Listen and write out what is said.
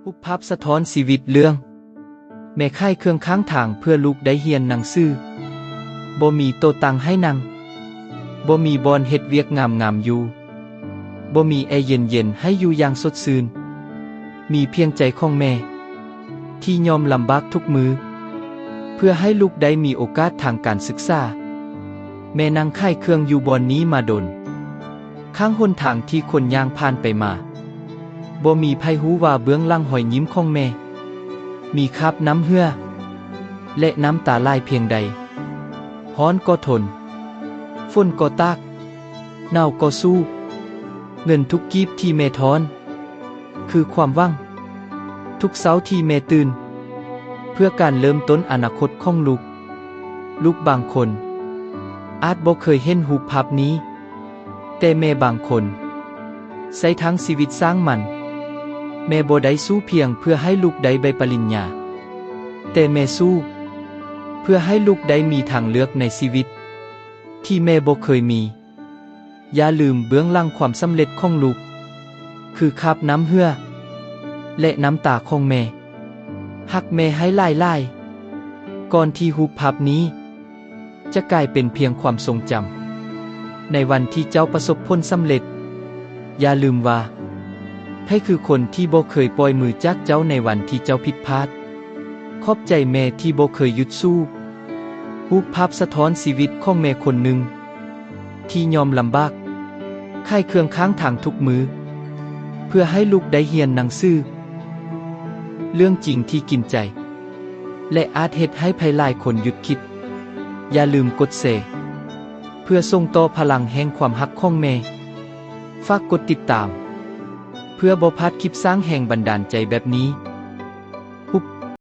รูปภาพสะท้อนชีวิตเรื่องแม่ค่ายเครื่องค้างทางเพื่อลูกได้เรียนหนังสือบ่มีโตตังให้นั่งบ่มีบอนเฮ็ดเวียกงามๆอยู่บ่มีแอร์เย็นๆให้อยู่อย่างสดชื่นมีเพียงใจของแม่ที่ยอมลำบากทุกมือเพื่อให้ลูกได้มีโอกาสทางการศึกษาแม่นั่งค่ายเครื่องอยู่บอนนี้มาดนข้างหนทางที่คนย่างผ่านไปมาบ่มีไผฮู้ว่าเบื้องหลังหอยยิ้มของแม่มีคราบน้ำเหือและน้ำตาลายเพียงใดฮ้อนก็ทนฝนก็ตากหนาวก็สู้เงินทุกกีบที่แม่ทอนคือความหวังทุกเช้าที่แม่ตื่นเพื่อการเริ่มต้นอนาคตของลูกบางคนอาจบ่เคยเห็นรูปภาพนี้แต่แม่บางคนใช้ทั้งชีวิตสร้างมันแม่บ่ได้สู้เพียงเพื่อให้ลูกได้ใบปริญญาแต่แม่สู้เพื่อให้ลูกได้มีทางเลือกในชีวิตที่แม่บ่เคยมีอย่าลืมเบื้องหลังความสำเร็จของลูกคือคราบน้ำเหือและน้ำตาของแม่หักแม่ให้หลายๆก่อนที่รูปภาพนี้จะกลายเป็นเพียงความทรงจำในวันที่เจ้าประสบผลสำเร็จอย่าลืมว่าไผคือคนที่บ่เคยปล่อยมือจากเจ้าในวันที่เจ้าผิดพลาดขอบใจแม่ที่บ่เคยหยุดสู้รูปภาพสะท้อนชีวิตของแม่คนหนึ่งที่ยอมลำบากค่ายเครื่องค้างทางทุกมือเพื่อให้ลูกได้เรียนหนังสือเรื่องจริงที่กินใจและอาจเฮ็ดให้ไผหลายคนหยุดคิดอย่าลืมกดแชร์เพื่อส่งต่อพลังแห่งความรักของแม่ฝากกดติดตามเพื่อบ่พลาดคลิปสร้างแห่งบันดาลใจแบบนี้